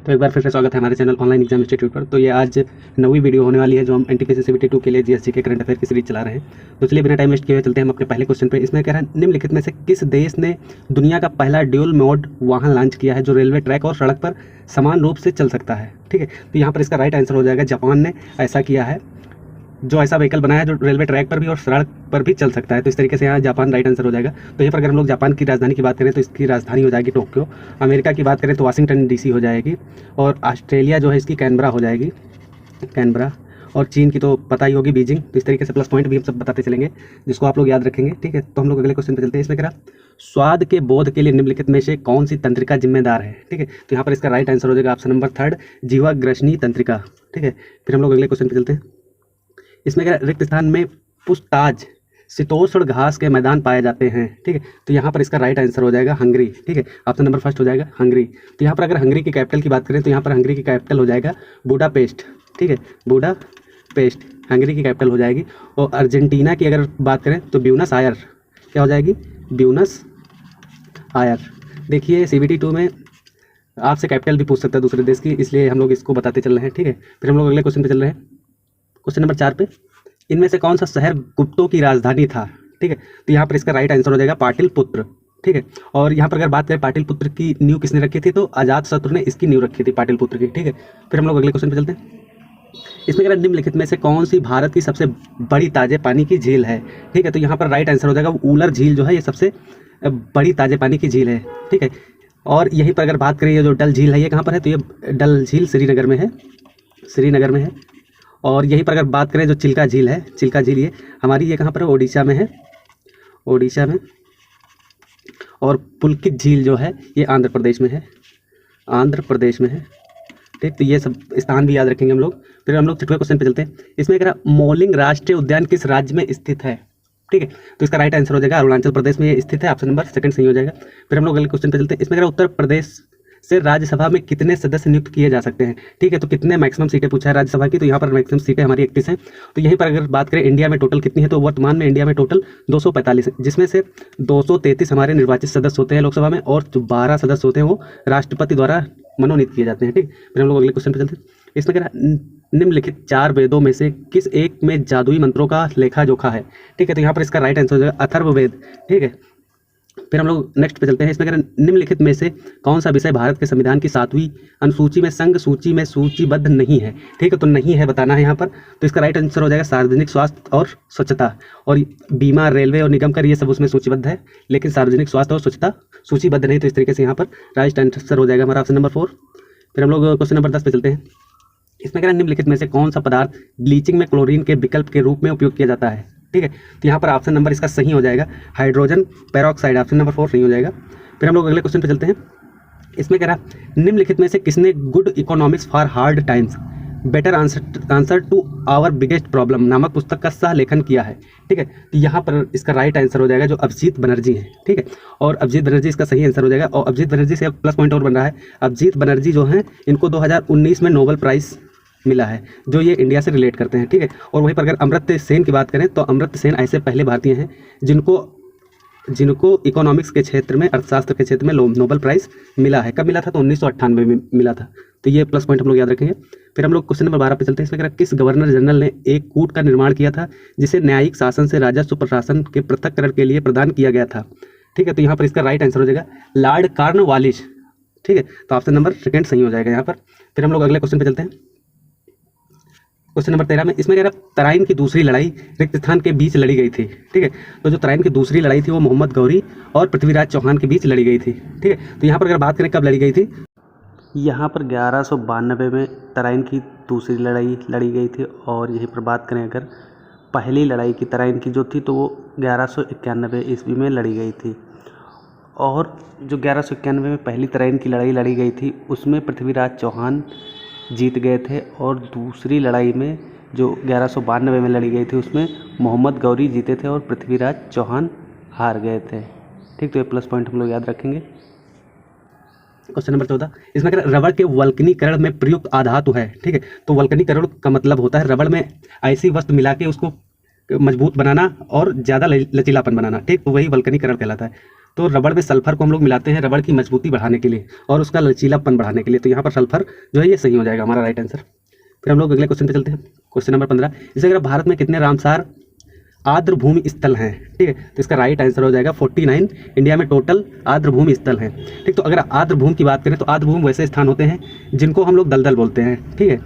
तो एक बार फिर से स्वागत है हमारे चैनल ऑनलाइन एग्जाम इंस्टीट्यूट पर। तो ये आज 9वीं वीडियो होने वाली है जो हम एनटीपीसी सीबीटी 2 के लिए जीएसटी के करंट अफेयर की सीरीज चला रहे हैं। तो चलिए बिना टाइम वेस्ट किए हुए चलते हैं हम अपने पहले क्वेश्चन पे। इसमें कह रहा है निम्नलिखित में से किस देश ने दुनिया का पहला ड्यूल मोड वाहन लॉन्च किया है जो रेलवे ट्रैक और सड़क पर समान रूप से चल सकता है। ठीक है, तो यहाँ पर इसका राइट आंसर हो जाएगा जापान ने ऐसा किया है, जो ऐसा व्हीकल बनाया जो रेलवे ट्रैक पर भी और सड़क पर भी चल सकता है। तो इस तरीके से यहाँ जापान राइट आंसर हो जाएगा। तो यहाँ पर अगर हम लोग जापान की राजधानी की बात करें तो इसकी राजधानी हो जाएगी टोक्यो। अमेरिका की बात करें तो वाशिंगटन डीसी हो जाएगी, और ऑस्ट्रेलिया जो है इसकी कैनबरा हो जाएगी, कैनबरा। और चीन की तो पता ही होगी, बीजिंग। तो इस तरीके से प्लस पॉइंट भी हम सब बताते चलेंगे जिसको आप लोग याद रखेंगे। ठीक है, तो हम लोग अगले क्वेश्चन पे चलते हैं। इसमें कह रहा स्वाद के बोध के लिए निम्नलिखित में से कौन सी तंत्रिका जिम्मेदार है। ठीक है, तो यहाँ पर इसका राइट आंसर हो जाएगा ऑप्शन नंबर 3 जीवाग्रसनी तंत्रिका। ठीक है, फिर हम लोग अगले क्वेश्चन पे चलते हैं। इसमें क्या रिक्त स्थान में पुछताछ शीतोष्ण घास के मैदान पाए जाते हैं। ठीक है, तो यहाँ पर इसका राइट आंसर हो जाएगा हंगरी। ठीक है, ऑप्शन नंबर 1 हो जाएगा हंगरी। तो यहाँ पर अगर हंगरी की कैपिटल की बात करें तो यहाँ पर हंगरी की कैपिटल हो जाएगा बुडापेस्ट। ठीक है, बुडापेस्ट हंगरी की कैपिटल हो जाएगी। और अर्जेंटीना की अगर बात करें तो ब्यूनस आयर क्या हो जाएगी, ब्यूनस आयर। देखिए सीबीटी 2 में आपसे कैपिटल भी पूछ सकता है दूसरे देश की, इसलिए हम लोग इसको बताते चल रहे हैं। ठीक है, फिर हम लोग अगले क्वेश्चन पे चल रहे हैं। क्वेश्चन नंबर 4 पे इनमें से कौन सा शहर गुप्तों की राजधानी था। ठीक है, तो यहाँ पर इसका राइट आंसर हो जाएगा पाटलिपुत्र। ठीक है, और यहाँ पर अगर बात करें पाटलिपुत्र की नींव किसने रखी थी तो अजातशत्रु ने इसकी नींव रखी थी पाटलिपुत्र की। ठीक है, फिर हम लोग अगले क्वेश्चन पे चलते हैं। इसमें अगर निम्नलिखित में से कौन सी भारत की सबसे बड़ी ताजे पानी की झील है। ठीक है, तो यहाँ पर राइट आंसर हो जाएगा उलर झील जो है ये सबसे बड़ी ताजे पानी की झील है। ठीक है, और यहीं पर अगर बात करें ये जो डल झील है ये कहाँ पर है, तो ये डल झील श्रीनगर में है, श्रीनगर में है। और यहीं पर अगर बात करें जो चिल्का झील है, चिल्का झील ये हमारी ये कहाँ पर है, ओडिशा में है, ओडिशा में। और पुलकित झील जो है ये आंध्र प्रदेश में है, आंध्र प्रदेश में है। ठीक, तो ये सब स्थान भी याद रखेंगे हम लोग। फिर हम लोग 6वें क्वेश्चन पे चलते हैं। इसमें कह रहा मोलिंग राष्ट्रीय उद्यान किस राज्य में स्थित है। ठीक है, तो इसका राइट आंसर हो जाएगा अरुणाचल प्रदेश में ये स्थित है, ऑप्शन नंबर 2 सही हो जाएगा। फिर हम लोग अगले क्वेश्चन पे चलते हैं। इसमें कह रहा उत्तर प्रदेश से राज्यसभा में कितने सदस्य नियुक्त किए जा सकते हैं। ठीक है, तो कितने मैक्सिमम सीटें पूछा है राज्यसभा की, तो यहाँ पर मैक्सिमम सीटें हमारी 31 हैं। तो यहीं पर अगर बात करें इंडिया में टोटल कितनी है, तो वर्तमान में इंडिया में टोटल 245 है, जिसमें से 233 हमारे निर्वाचित सदस्य होते हैं लोकसभा में, और जो 12 सदस्य होते हैं वो राष्ट्रपति द्वारा मनोनीत किए जाते हैं। ठीक, फिर हम लोग अगले क्वेश्चन पे चलते हैं। इसमें कह रहा निम्नलिखित 4 वेदों में से किस एक में जादुई मंत्रों का लेखा जोखा है। ठीक है, तो यहाँ पर इसका राइट आंसर हो जाएगा अथर्ववेद। ठीक है, फिर हम लोग नेक्स्ट पे चलते हैं। इसमें कह रहे निम्नलिखित में से कौन सा विषय भारत के संविधान की 7वीं अनुसूची में संघ सूची में सूचीबद्ध नहीं है। ठीक है, तो नहीं है बताना है यहाँ पर। तो इसका राइट आंसर हो जाएगा सार्वजनिक स्वास्थ्य और स्वच्छता। और बीमा, रेलवे और निगम कर ये सब उसमें सूचीबद्ध है, लेकिन सार्वजनिक स्वास्थ्य और स्वच्छता सूचीबद्ध नहीं। तो इस तरीके से यहाँ पर राइट आंसर हो जाएगा हमारा ऑप्शन नंबर 4। फिर हम लोग क्वेश्चन नंबर 10 पे चलते हैं। इसमें कह रहे निम्नलिखित में से कौन सा पदार्थ ब्लीचिंग में क्लोरीन के विकल्प के रूप में उपयोग किया जाता है। ठीक है, तो यहाँ पर ऑप्शन नंबर इसका सही हो जाएगा हाइड्रोजन पेरोक्साइड, ऑप्शन नंबर 4 सही हो जाएगा। फिर हम लोग अगले क्वेश्चन पे चलते हैं। इसमें कह रहा निम्नलिखित में से किसने good economics for hard times better answer to our biggest problem नामक पुस्तक का सह लेखन किया है। ठीक है, तो यहाँ पर इसका राइट आंसर हो जाएगा जो अभिजीत बनर्जी है। ठीक है, और अभिजीत बनर्जी इसका सही आंसर हो जाएगा। और अभिजीत बनर्जी से प्लस पॉइंट और बन रहा है, अभिजीत बनर्जी जो हैं इनको 2019 में नोबेल प्राइज़ मिला है जो ये इंडिया से रिलेट करते हैं। ठीक है, और वहीं पर अगर अमर्त्य सेन की बात करें तो अमर्त्य सेन ऐसे पहले भारतीय हैं जिनको इकोनॉमिक्स के क्षेत्र में, अर्थशास्त्र के क्षेत्र में नोबेल प्राइज़ मिला है। कब मिला था, तो 1998 में मिला था। तो ये प्लस पॉइंट हम लोग याद रखेंगे। फिर हम लोग क्वेश्चन नंबर 12 पे चलते हैं। इसमें किस गवर्नर जनरल ने एक कूट का निर्माण किया था जिसे न्यायिक शासन से राजस्व प्रशासन के पृथक्करण के लिए प्रदान किया गया था। ठीक है, तो यहाँ पर इसका राइट आंसर हो जाएगा लॉर्ड कॉर्नवालिस। ठीक है, तो ऑप्शन नंबर 2 सही हो जाएगा यहाँ पर। फिर हम लोग अगले क्वेश्चन पे चलते हैं। क्वेश्चन नंबर 13 में इसमें कह रहा तराइन की दूसरी लड़ाई रिक्त स्थान के बीच लड़ी गई थी। ठीक है, तो जो तराइन की दूसरी लड़ाई थी वो मोहम्मद गौरी और पृथ्वीराज चौहान के बीच लड़ी गई थी। ठीक है, तो यहाँ पर अगर बात करें कब लड़ी गई थी, यहाँ पर 1192 में तराइन की दूसरी लड़ाई लड़ी गई थी। और यहीं पर बात करें अगर पहली लड़ाई की तराइन की जो थी तो वो 1191 ईस्वी में लड़ी गई थी। और जो 1191 में पहली तराइन की लड़ाई लड़ी गई थी उसमें पृथ्वीराज चौहान जीत गए थे, और दूसरी लड़ाई में जो 1192 में लड़ी गई थी उसमें मोहम्मद गौरी जीते थे और पृथ्वीराज चौहान हार गए थे। ठीक, तो ये प्लस पॉइंट हम लोग याद रखेंगे। क्वेश्चन नंबर 14, इसमें रबड़ के वल्कनीकरण में प्रयुक्त आधातु है। ठीक है, तो वल्कनीकरण का मतलब होता है रबड़ में ऐसी वस्तु मिला के उसको मजबूत बनाना और ज़्यादा लचीलापन बनाना। ठीक, तो वही वल्कनीकरण कहलाता है। तो रबड़ में सल्फर को हम लोग मिलाते हैं रबड़ की मजबूती बढ़ाने के लिए और उसका लचीलापन बढ़ाने के लिए। तो यहाँ पर सल्फर जो है ये सही हो जाएगा हमारा राइट आंसर। फिर हम लोग अगले क्वेश्चन पे चलते हैं, क्वेश्चन नंबर 15। इसे अगर भारत में कितने रामसार आर्द्र भूमि स्थल हैं, ठीक है, तो इसका राइट आंसर हो जाएगा 49। इंडिया में टोटल आर्द्र भूमि स्थल हैं, ठीक। तो अगर आर्द्र भूमि की बात करें तो आर्द्र भूमि वैसे स्थान होते हैं जिनको हम लोग दलदल बोलते हैं, ठीक है।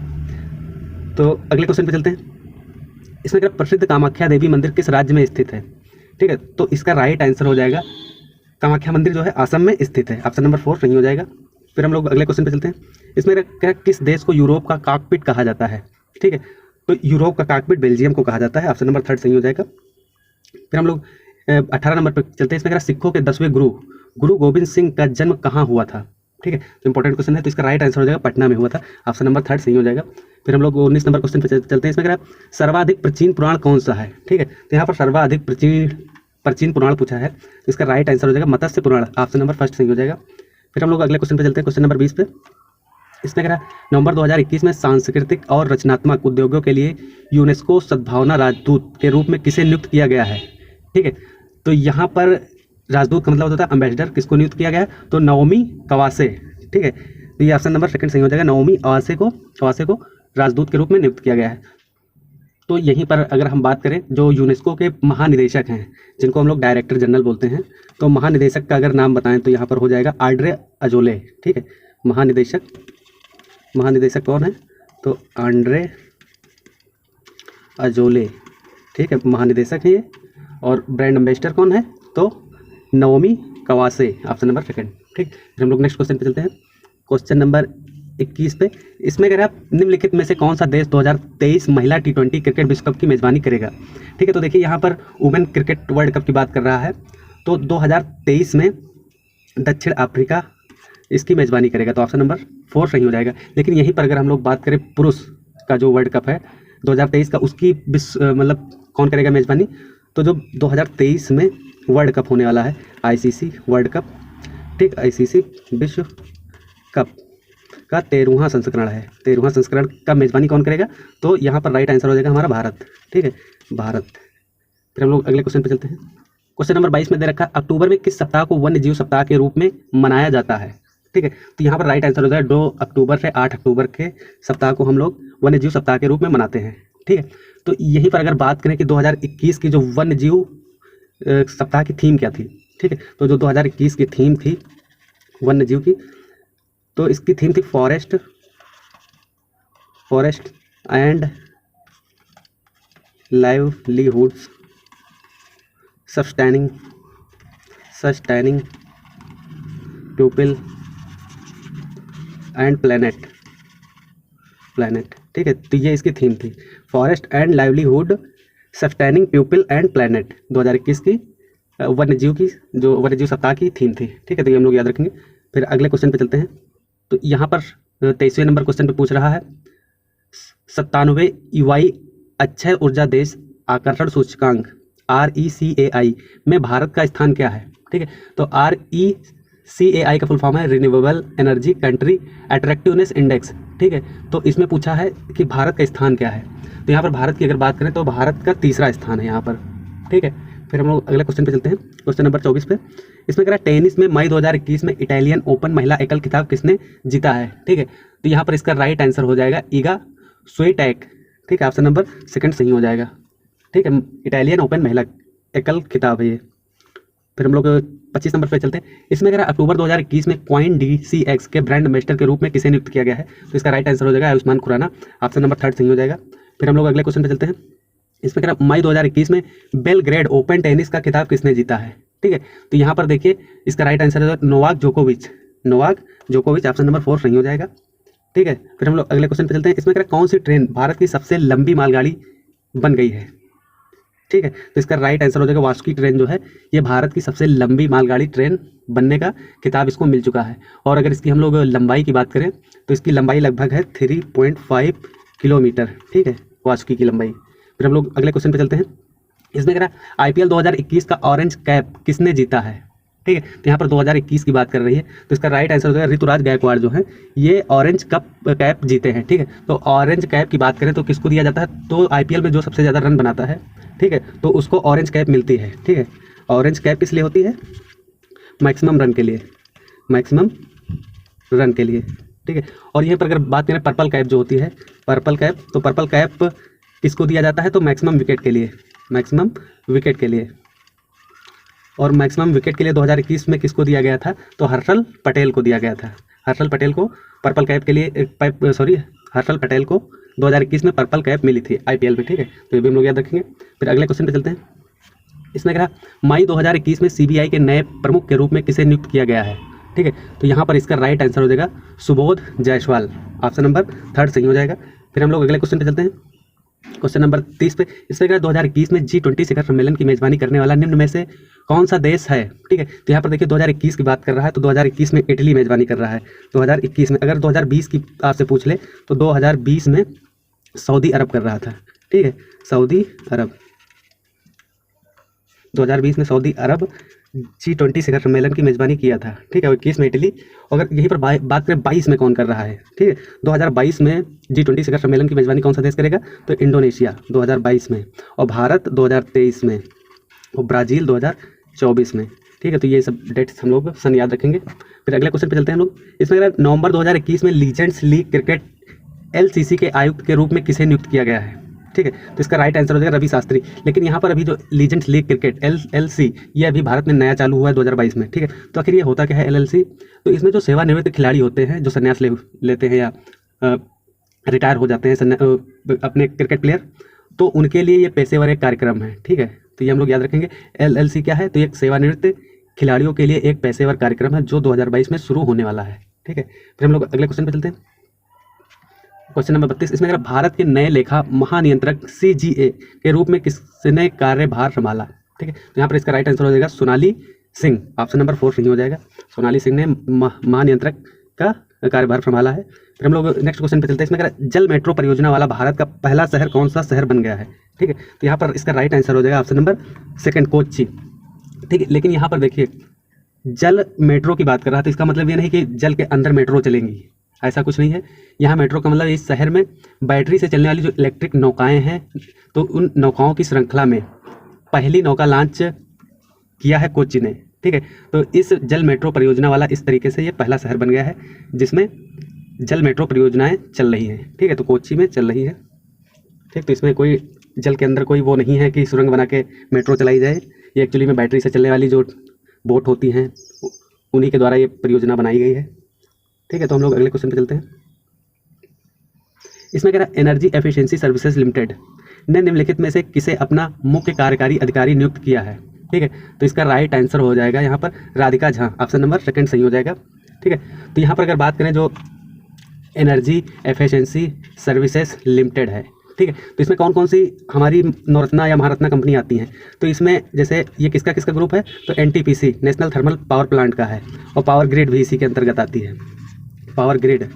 तो अगले क्वेश्चन पे चलते हैं। इसमें अगर प्रसिद्ध कामाख्या देवी मंदिर किस राज्य में स्थित है, ठीक है, तो इसका राइट आंसर हो जाएगा कामाख्या मंदिर जो है असम में स्थित है, ऑप्शन नंबर 4 सही हो जाएगा। फिर हम लोग अगले क्वेश्चन पे चलते हैं। इसमें किस देश को यूरोप का कॉकपिट कहा जाता है, ठीक है, तो यूरोप का कॉकपिट बेल्जियम को कहा जाता है, ऑप्शन नंबर 3 सही हो जाएगा। फिर हम लोग 18 नंबर पर चलते हैं। इसमें अगर सिखों के 10वें गुरु गोविंद सिंह का जन्म कहाँ हुआ था, ठीक है, तो इंपॉर्टेंट क्वेश्चन है, तो इसका राइट आंसर हो जाएगा पटना में हुआ था, ऑप्शन नंबर 3 सही हो जाएगा। फिर हम लोग 19 नंबर क्वेश्चन पे चलते हैं। इसमें अगर सर्वाधिक प्राचीन पुराण कौन सा है, ठीक है, तो यहाँ पर सर्वाधिक प्राचीन पुराण पूछा है, तो इसका राइट आंसर हो जाएगा मत्स्य पुराण, ऑप्शन नंबर 1 सही हो जाएगा। फिर हम लोग अगले क्वेश्चन पे चलते हैं, क्वेश्चन नंबर 20 पे। इसमें अगर नवंबर 2021 में सांस्कृतिक और रचनात्मक उद्योगों के लिए यूनेस्को सद्भावना राजदूत के रूप में किसे नियुक्त किया गया है, ठीक है, तो यहाँ पर राजदूत का मतलब होता है एम्बेसडर, किसको नियुक्त किया गया है, तो नाओमी कवासे, ठीक है, तो ये ऑप्शन नंबर 2 सही हो जाएगा। नाओमी कवासे को राजदूत के रूप में नियुक्त किया गया है। तो यहीं पर अगर हम बात करें जो यूनेस्को के महानिदेशक हैं जिनको हम लोग डायरेक्टर जनरल बोलते हैं, तो महानिदेशक का अगर नाम बताएं तो यहाँ पर हो जाएगा आंड्रे अजोले, ठीक है, महानिदेशक कौन है, तो आंड्रे अजोले, ठीक है, महानिदेशक है ये। और ब्रांड एम्बेसडर कौन है, तो नाओमी कवासे, ऑप्शन नंबर 2, ठीक। फिर हम लोग नेक्स्ट क्वेश्चन पे चलते हैं, क्वेश्चन नंबर 21 पे। इसमें अगर आप निम्नलिखित में से कौन सा देश 2023 महिला T20 क्रिकेट विश्व कप की मेज़बानी करेगा, ठीक है, तो देखिए यहाँ पर वुमेन क्रिकेट वर्ल्ड कप की बात कर रहा है, तो 2023 में दक्षिण अफ्रीका इसकी मेज़बानी करेगा, तो ऑप्शन नंबर 4 सही हो जाएगा। लेकिन यहीं पर अगर हम लोग बात करें पुरुष का जो वर्ल्ड कप है 2023 का, उसकी मतलब कौन करेगा मेज़बानी, तो जो 2023 में वर्ल्ड कप होने वाला है ICC वर्ल्ड कप, ठीक, ICC विश्व कप का 13वां संस्करण है, 13वां संस्करण का मेज़बानी कौन करेगा, तो यहाँ पर राइट आंसर हो जाएगा हमारा भारत, ठीक है, भारत। फिर हम लोग अगले क्वेश्चन पे चलते हैं, क्वेश्चन नंबर 22 में दे रखा है अक्टूबर में किस सप्ताह को वन्य जीव सप्ताह के रूप में मनाया जाता है, ठीक है, तो यहाँ पर राइट आंसर हो जाएगा 2 अक्टूबर से 8 अक्टूबर के सप्ताह को हम लोग वन्य जीव सप्ताह के रूप में मनाते हैं, ठीक है। तो यहीं पर अगर बात करें कि 2021 की जो वन्य जीव सप्ताह की थीम क्या थी, ठीक है, तो जो 2021 की थीम थी वन्य जीव की, तो इसकी थीम थी forest and livelihoods sustaining people and planet, ठीक है, तो ये इसकी थीम थी, forest and livelihood sustaining people and planet, 2021 की वन्य जीव की जो वन्य जीव सप्ताह की थीम थी, ठीक है, तो ये हम लोग याद रखेंगे। फिर अगले क्वेश्चन पे चलते हैं, तो यहाँ पर 23वें नंबर क्वेश्चन पे पूछ रहा है 97वें EY अक्षय ऊर्जा देश आकर्षण सूचकांक RECAI में भारत का स्थान क्या है, ठीक है, तो RECAI का फुल फॉर्म है renewable energy country attractiveness index, ठीक है, तो इसमें पूछा है कि भारत का स्थान क्या है, तो यहाँ पर भारत की अगर बात करें तो भारत का 3रा स्थान है यहाँ पर, ठीक है। फिर हम लोग अगले क्वेश्चन पे चलते हैं, क्वेश्चन नंबर 24 पे। इसमें कह रहा है टेनिस में मई 2021 में इटालियन ओपन महिला एकल खिताब किसने जीता है, ठीक है, तो यहाँ पर इसका राइट आंसर हो जाएगा ईगा स्विएटेक, ठीक है, ऑप्शन नंबर 2 सही हो जाएगा, ठीक है, इटालियन ओपन महिला एकल खिताब है ये। फिर हम लोग 25 नंबर पे चलते हैं। इसमें अगर अक्टूबर 2021 में कॉइन DCX के ब्रांड एम्बेसडर के रूप में किसे नियुक्त किया गया है, तो इसका राइट आंसर हो जाएगा आयुष्मान खुराना, ऑप्शन नंबर 3 सही हो जाएगा। फिर हम लोग अगले क्वेश्चन पे चलते हैं। इसमें अगर मई 2021 में बेलग्रेड ओपन टेनिस का खिताब किसने जीता है, ठीक है, तो यहाँ पर देखिए इसका राइट आंसर है नोवाक जोकोविच, ऑप्शन नंबर 4 सही हो जाएगा, ठीक है। फिर हम लोग अगले क्वेश्चन पे चलते हैं। इसमें अगर कौन सी ट्रेन भारत की सबसे लंबी मालगाड़ी बन गई है, ठीक है, तो इसका राइट आंसर हो जाएगा वास्की ट्रेन जो है ये भारत की सबसे लंबी मालगाड़ी ट्रेन बनने का खिताब इसको मिल चुका है। और अगर इसकी हम लोग लंबाई की बात करें तो इसकी लंबाई लगभग है 3.5 किलोमीटर, ठीक है, वास्की की लंबाई। फिर हम लोग अगले क्वेश्चन पे चलते हैं। इसमें अगर IPL 2021 का ऑरेंज कैप किसने जीता है, ठीक है, तो यहाँ पर 2021 की बात कर रही है, तो इसका राइट आंसर हो जाएगा ऋतुराज गायकवाड़ जो है ये ऑरेंज कैप जीते हैं, ठीक है। तो ऑरेंज कैप की बात करें तो किसको दिया जाता है, तो IPL में जो सबसे ज़्यादा रन बनाता है, ठीक है, तो उसको ऑरेंज कैप मिलती है, ठीक है। ऑरेंज कैप इसलिए होती है मैक्सिमम रन के लिए, मैक्सिमम रन के लिए, ठीक है। और यहीं पर अगर बात करें पर्पल कैप जो होती है, पर्पल कैप, तो पर्पल कैप किसको दिया जाता है, तो मैक्सिमम विकेट के लिए, मैक्सिमम विकेट के लिए। और मैक्सिमम विकेट के लिए 2021 में किसको दिया गया था, तो हर्षल पटेल को दिया गया था। हर्षल पटेल को पर्पल कैप के लिए हर्षल पटेल को 2021 में पर्पल कैप मिली थी IPL में, ठीक है। तो ये भी हम लोग याद रखेंगे। फिर अगले क्वेश्चन पे चलते हैं। इसमें कहा मई 2021 में CBI के नए प्रमुख के रूप में किसे नियुक्त किया गया है, ठीक है। तो यहाँ पर इसका राइट आंसर हो जाएगा सुबोध जायसवाल, ऑप्शन नंबर 3 सही हो जाएगा। फिर हम लोग अगले क्वेश्चन पे चलते हैं, क्वेश्चन नंबर 30 पे। इसमें कहा 2021 में G20 शिखर सम्मेलन की मेजबानी करने वाला निम्न में से कौन सा देश है, ठीक है। तो यहाँ पर देखिए 2021 की बात कर रहा है, तो 2021 में इटली मेजबानी कर रहा है। 2021 में, अगर 2020 की आपसे पूछ ले तो 2020 में सऊदी अरब कर रहा था, ठीक है, सऊदी अरब। 2020 में सऊदी अरब G20 शिखर सम्मेलन की मेजबानी किया था, ठीक है। 21 में इटली। अगर यहीं पर बात करें 22 में कौन कर रहा है, ठीक है, 2022 में G20 शिखर सम्मेलन की मेजबानी कौन सा देश करेगा, तो इंडोनेशिया 2022 में, और भारत 2023 में, और ब्राज़ील 2024 में, ठीक है। तो ये सब डेट्स हम लोग सन याद रखेंगे। फिर अगले क्वेश्चन पे चलते हैं हम लोग। इसमें अगर नवंबर 2021 में लीजेंड्स लीग क्रिकेट LCC के आयुक्त के रूप में किसे नियुक्त किया गया है, ठीक है। तो इसका राइट आंसर हो जाएगा रवि शास्त्री। लेकिन यहाँ पर अभी जो लीजेंड्स लीग क्रिकेट LLC ये अभी भारत में नया चालू हुआ है 2022 में, ठीक है। तो आखिर ये होता क्या है LLC, तो इसमें जो सेवानिवृत्त खिलाड़ी होते हैं, जो संन्यास लेते हैं या रिटायर हो जाते हैं अपने क्रिकेट प्लेयर, तो उनके लिए ये पेशेवर एक कार्यक्रम है, ठीक है। तो ये हम लोग याद रखेंगे। LLC क्या है, तो एक सेवानिवृत्त खिलाड़ियों के लिए एक पेशेवर कार्यक्रम है जो 2022 में शुरू होने वाला है, ठीक है। फिर हम लोग अगले क्वेश्चन पे चलते हैं, क्वेश्चन नंबर 32। इसमें अगर भारत के नए लेखा महानियंत्रक CGA के रूप में किसने कार्यभार संभाला, ठीक है। तो यहाँ पर इसका राइट आंसर हो जाएगा सोनाली सिंह, ऑप्शन नंबर 4 सही हो जाएगा। सोनाली सिंह ने महानियंत्रक का कार्यभार संभाला है। फिर हम लोग नेक्स्ट क्वेश्चन पे चलते हैं। इसमें अगर जल मेट्रो परियोजना वाला भारत का पहला शहर कौन सा शहर बन गया है, ठीक है। तो यहाँ पर इसका राइट आंसर हो जाएगा ऑप्शन नंबर 2 कोच्चि, ठीक है। लेकिन यहाँ पर देखिए जल मेट्रो की बात कर रहा था, इसका मतलब ये नहीं कि जल के अंदर मेट्रो चलेंगी, ऐसा कुछ नहीं है। यहाँ मेट्रो का मतलब इस शहर में बैटरी से चलने वाली जो इलेक्ट्रिक नौकाएं हैं, तो उन नौकाओं की श्रृंखला में पहली नौका लॉन्च किया है कोच्चि ने, ठीक है। तो इस जल मेट्रो परियोजना वाला इस तरीके से ये पहला शहर बन गया है जिसमें जल मेट्रो परियोजनाएं चल रही हैं, ठीक है। तो कोच्चि में चल रही है, ठीक। तो इसमें कोई जल के अंदर कोई वो नहीं है कि सुरंग बना के मेट्रो चलाई जाए। ये एक्चुअली में बैटरी से चलने वाली जो बोट होती हैं उन्हीं के द्वारा ये परियोजना बनाई गई है, ठीक है। तो हम लोग अगले क्वेश्चन पे चलते हैं। इसमें कह रहा है एनर्जी एफिशिएंसी सर्विसेज लिमिटेड ने निम्नलिखित में से किसे अपना मुख्य कार्यकारी अधिकारी नियुक्त किया है, ठीक है। तो इसका राइट आंसर हो जाएगा यहाँ पर राधिका झा, ऑप्शन नंबर 2 सही हो जाएगा, ठीक है। तो यहाँ पर अगर बात करें जो एनर्जी एफिशिएंसी सर्विसेज लिमिटेड है, ठीक है, तो इसमें कौन कौन सी हमारी नवरत्ना या महारत्ना कंपनी आती हैं। तो इसमें जैसे ये किसका किसका ग्रुप है, तो NTPC national thermal power plant का है, और पावर ग्रिड भी इसी के अंतर्गत आती है, पावर ग्रिड।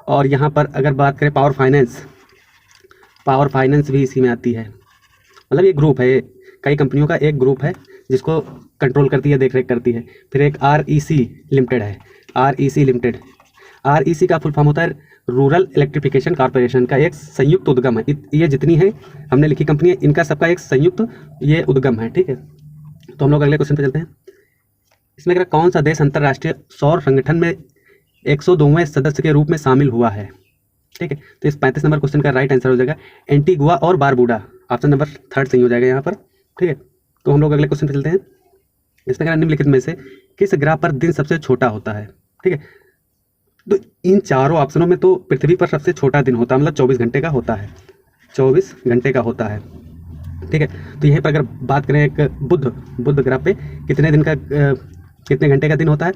और यहाँ पर अगर बात करें पावर फाइनेंस भी इसी में आती है। मतलब ये ग्रुप है, कई कंपनियों का एक ग्रुप है जिसको कंट्रोल करती है, देख रेख करती है। फिर एक REC लिमिटेड है, REC लिमिटेड। REC का फुल फॉर्म होता है रूरल इलेक्ट्रिफिकेशन कॉर्पोरेशन का एक संयुक्त उद्गम है। ये जितनी है हमने लिखी कंपनी है, इनका सबका एक संयुक्त ये उद्गम है, ठीक है। तो हम लोग अगले क्वेश्चन पे चलते हैं। इसमें अगर कौन सा देश अंतर्राष्ट्रीय सौर संगठन में 102वें सदस्य के रूप में शामिल हुआ है, ठीक है। तो इस 35 नंबर क्वेश्चन का राइट आंसर हो जाएगा एंटीगुआ और बारबूडा, ऑप्शन नंबर 3 सही हो जाएगा यहाँ पर, ठीक है। तो हम लोग अगले क्वेश्चन पे चलते हैं। इसमें अगर निम्नलिखित में से किस ग्रह पर दिन सबसे छोटा होता है, ठीक है। तो इन चारों ऑप्शनों में तो पृथ्वी पर सबसे छोटा दिन होता है, मतलब 24 घंटे का होता है, 24 घंटे का होता है, ठीक है। तो यहीं पर अगर बात करें एक बुध ग्रह पे कितने घंटे का दिन होता है,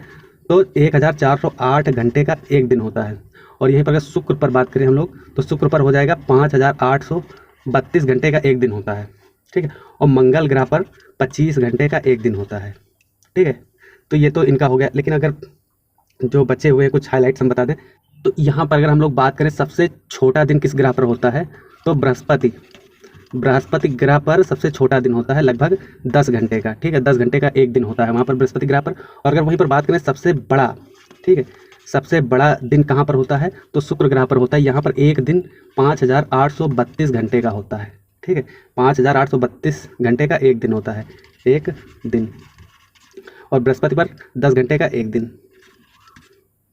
तो 1408 घंटे का एक दिन होता है। और यहीं पर अगर शुक्र पर बात करें हम लोग, तो शुक्र पर हो जाएगा 5832 घंटे का एक दिन होता है, ठीक है। और मंगल ग्रह पर 25 घंटे का एक दिन होता है, ठीक है। तो ये तो इनका हो गया। लेकिन अगर जो बचे हुए हैं कुछ हाईलाइट्स हम बता दें, तो यहाँ पर अगर हम लोग बात करें सबसे छोटा दिन किस ग्रह पर होता है, तो बृहस्पति ग्रह पर सबसे छोटा दिन होता है लगभग 10 घंटे का, ठीक है। 10 घंटे का एक दिन होता है वहाँ पर बृहस्पति ग्रह पर। और अगर वहीं पर बात करें सबसे बड़ा, ठीक है, सबसे बड़ा दिन कहाँ पर होता है, तो शुक्र ग्रह पर होता है। यहाँ पर एक दिन 5832 घंटे का होता है, ठीक है। 5832 घंटे का एक दिन होता है, एक दिन। और बृहस्पतिवार 10 घंटे का एक दिन,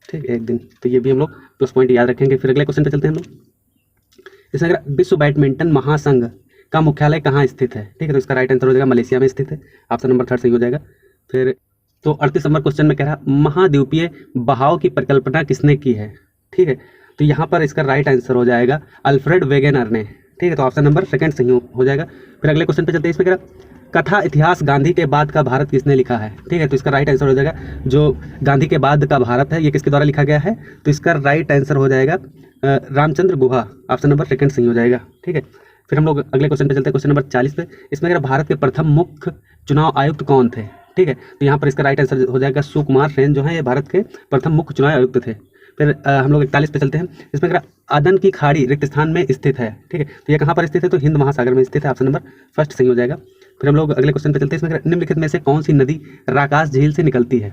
ठीक, एक दिन। तो ये भी हम लोग प्लस पॉइंट याद रखेंगे। फिर अगले क्वेश्चन पे चलते हैं हम लोग। इसमें अगर विश्व बैडमिंटन महासंघ का मुख्यालय कहाँ स्थित है, ठीक है, तो इसका राइट आंसर हो जाएगा मलेशिया में स्थित है। ऑप्शन नंबर 3 सही हो जाएगा। फिर तो 38 नंबर क्वेश्चन में कह रहा महाद्वीपीय बहाव की परिकल्पना किसने की है, ठीक है, तो यहाँ पर इसका राइट आंसर हो जाएगा अल्फ्रेड वेगेनर ने, ठीक है, तो ऑप्शन नंबर 2 सही हो जाएगा। फिर अगले क्वेश्चन पे चलते हैं। इसमें कह रहा कथा इतिहास गांधी के बाद का भारत किसने लिखा है, ठीक है, तो इसका राइट आंसर हो जाएगा जो गांधी के बाद का भारत है ये किसके द्वारा लिखा गया है, तो इसका राइट आंसर हो जाएगा रामचंद्र गुहा। ऑप्शन नंबर 2 सही हो जाएगा, ठीक है। फिर हम लोग अगले क्वेश्चन पे चलते हैं, क्वेश्चन नंबर 40 पे। इसमें अगर भारत के प्रथम मुख्य चुनाव आयुक्त कौन थे, ठीक है, तो यहाँ पर इसका राइट आंसर हो जाएगा सुकुमार सेन जो है ये भारत के प्रथम मुख्य चुनाव आयुक्त थे। फिर हम लोग 41 पे चलते हैं। इसमें अगर अदन की खाड़ी रिक्त स्थान में स्थित है, ठीक है, तो ये कहाँ पर स्थित है, तो हिंद महासागर में स्थित है। ऑप्शन नंबर 1 सही हो जाएगा। फिर हम लोग अगले क्वेश्चन पे चलते हैं। इसमें निम्नलिखित में से कौन सी नदी राकास झील से निकलती है,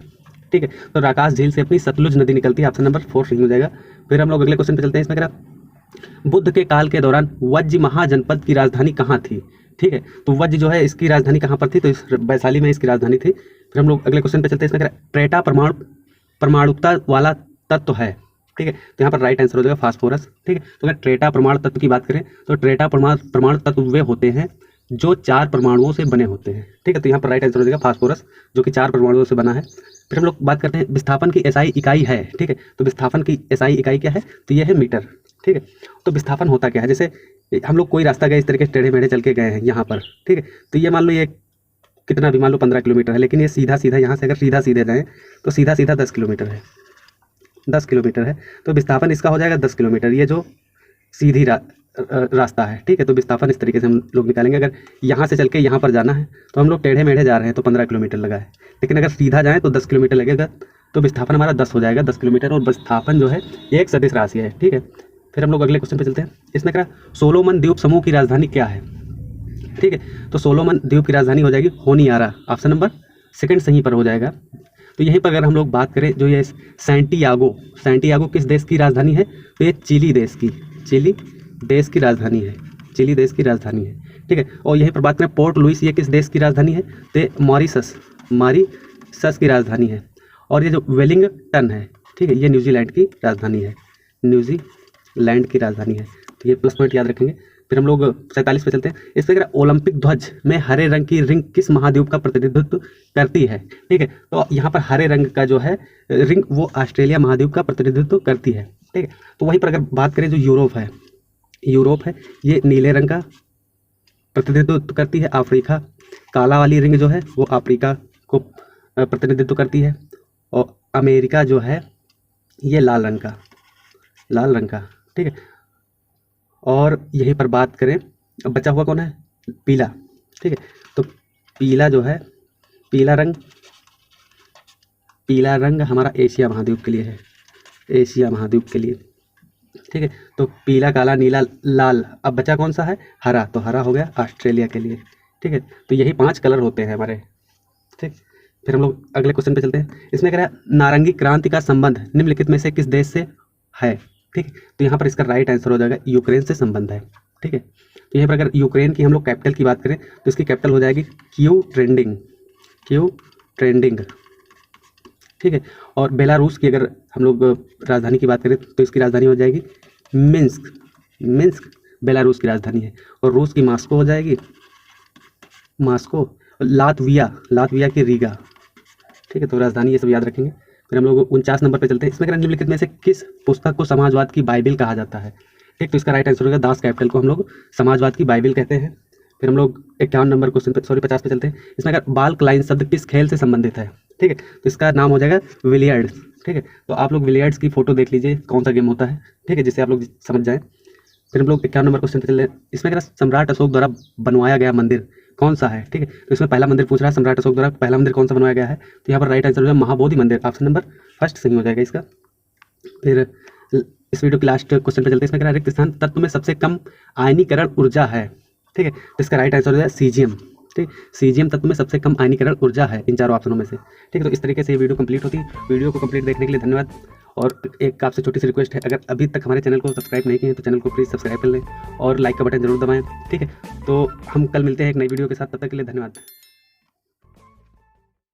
ठीक है, तो राकास झील से अपनी सतलुज नदी निकलती है। ऑप्शन नंबर 4 सही हो जाएगा। फिर हम लोग अगले क्वेश्चन पे चलते हैं। इसमें अगर बुद्ध के काल के दौरान वज्र महाजनपद की राजधानी कहाँ थी, ठीक है, तो वज्र जो है इसकी राजधानी कहाँ पर थी, तो इस वैशाली में इसकी राजधानी थी। फिर हम लोग अगले क्वेश्चन पे चलते हैं। इसमें ट्रेटा परमाणुकता वाला तत्व है, ठीक है, तो यहाँ पर राइट आंसर हो जाएगा फास्फोरस, ठीक है। तो अगर ट्रेटा परमाणु तत्व की बात करें तो ट्रेटा परमाणु तत्व वे होते हैं जो 4 परमाणुओं से बने होते हैं, ठीक है, तो यहाँ पर राइट आंसर हो जाएगा फास्फोरस जो कि 4 परमाणुओं से बना है। फिर हम लोग बात करते हैं विस्थापन की एसआई इकाई है, ठीक है, तो विस्थापन की एसआई इकाई क्या है, तो यह है मीटर, ठीक है। तो विस्थापन होता क्या है, जैसे हम लोग कोई रास्ता गए इस तरीके से टेढ़े मेढ़े चल के गए हैं यहाँ पर, ठीक है, तो ये मान लो ये कितना भी मान लो 15 किलोमीटर है, लेकिन ये सीधा सीधा यहाँ से अगर सीधा सीधे जाएँ तो सीधा सीधा 10 किलोमीटर है, 10 किलोमीटर है, तो विस्थापन इसका हो जाएगा 10 किलोमीटर, ये जो सीधी रास्ता है, ठीक है, तो विस्थापन इस तरीके से हम लोग निकालेंगे। अगर यहाँ से चल के यहाँ पर जाना है तो हम लोग टेढ़े मेढ़े जा रहे हैं तो 15 किलोमीटर लगा है, लेकिन अगर सीधा जाएँ तो 10 किलोमीटर लगेगा, तो विस्थापन हमारा 10 हो जाएगा, 10 किलोमीटर, और विस्थापन जो है ये एक सदिश राशि है, ठीक है। फिर हम लोग अगले क्वेश्चन पे चलते हैं। इसमें क्या सोलोमन द्वीप समूह की राजधानी क्या है, ठीक है, तो सोलोमन द्वीप की राजधानी हो जाएगी होनियारा। ऑप्शन नंबर 2 सही पर हो जाएगा। तो यहीं पर अगर हम लोग बात करें जो ये सैंटियागो किस देश की राजधानी है, तो ये चिली देश की राजधानी है, चिली देश की राजधानी है, ठीक है। और यहीं पर बात करें पोर्ट लुइस, ये किस देश की राजधानी है, तो ये मॉरिशस की राजधानी है। और ये जो वेलिंगटन है, ठीक है, ये न्यूजीलैंड की राजधानी है, न्यूजीलैंड की राजधानी है, तो ये प्लस पॉइंट याद रखेंगे। फिर हम लोग 47 पे चलते हैं। इस पर ओलंपिक ध्वज में हरे रंग की रिंग किस महाद्वीप का प्रतिनिधित्व करती है, ठीक है, तो यहाँ पर हरे रंग का जो है रिंग वो ऑस्ट्रेलिया महाद्वीप का प्रतिनिधित्व करती है, ठीक है। तो वहीं पर अगर बात करें जो यूरोप है ये नीले रंग का प्रतिनिधित्व करती है। अफ्रीका काला वाली रिंग जो है वो अफ्रीका को प्रतिनिधित्व करती है, और अमेरिका जो है ये लाल रंग का, ठीक है। और यहीं पर बात करें बचा हुआ कौन है, पीला, ठीक है, तो पीला जो है पीला रंग हमारा एशिया महाद्वीप के लिए है, ठीक है। तो पीला काला नीला लाल, अब बचा कौन सा है, हरा, तो हरा हो गया ऑस्ट्रेलिया के लिए, ठीक है। तो यही 5 कलर होते हैं हमारे, ठीक। फिर हम लोग अगले क्वेश्चन पे चलते हैं। इसमें कह रहा है नारंगी क्रांति का संबंध निम्नलिखित में से किस देश से है, ठीक है, तो यहाँ पर इसका राइट आंसर हो जाएगा यूक्रेन से संबंध है, ठीक है। तो यहाँ पर अगर यूक्रेन की हम लोग कैपिटल की बात करें तो इसकी कैपिटल हो जाएगी क्यू ट्रेंडिंग, ठीक है। और बेलारूस की अगर हम लोग राजधानी की बात करें तो इसकी राजधानी हो जाएगी मिन्स्क बेलारूस की राजधानी है। और रूस की मॉस्को हो जाएगी लातविया की रीगा, ठीक है, तो राजधानी ये सब याद रखेंगे। फिर हम लोग 49 नंबर पे चलते हैं। इसमें निम्नलिखित में से किस पुस्तक को समाजवाद की बाइबिल कहा जाता है, ठीक, तो इसका राइट आंसर होगा दास कैपिटल को हम लोग समाजवाद की बाइबिल कहते हैं। फिर हम लोग 51 नंबर क्वेश्चन पे 50 पे चलते हैं। इसमें अगर बाल क्लाइन शब्द किस खेल से संबंधित है, ठीक है, तो इसका नाम हो जाएगा विलियर्ड्स, ठीक है। तो आप लोग विलियर्ड्स की फोटो देख लीजिए कौन सा गेम होता है, ठीक है, जिससे आप लोग समझ जाएं। फिर हम लोग 51 नंबर क्वेश्चन पे चल रहे हैं। इसमें अगर सम्राट अशोक द्वारा बनवाया गया मंदिर कौन सा है, ठीक है, तो इसमें पहला मंदिर पूछ रहा है सम्राट अशोक द्वारा पहला मंदिर कौन सा बनवाया गया है, तो यहाँ पर राइट आंसर हो जाएगा महाबोधि मंदिर। ऑप्शन नंबर 1 सही हो जाएगा इसका। फिर इस वीडियो के लास्ट क्वेश्चन पे चलते हैं। इसमें रिक्त स्थान तत्व में सबसे कम आयनीकरण ऊर्जा है, ठीक है, तो इसका राइट आंसर हो जाएगा सीजियम, ठीक, सीजियम तत्व में सबसे कम आयनीकरण ऊर्जा है इन चारों ऑप्शनों में से, ठीक है। तो इस तरीके से ये वीडियो कंप्लीट होती है। वीडियो को कंप्लीट देखने के लिए धन्यवाद। और एक आपसे छोटी सी रिक्वेस्ट है, अगर अभी तक हमारे चैनल को सब्सक्राइब नहीं किए हैं तो चैनल को प्लीज़ सब्सक्राइब कर लें और लाइक का बटन जरूर दबाएं, ठीक है। तो हम कल मिलते हैं एक नई वीडियो के साथ, तब तक के लिए धन्यवाद।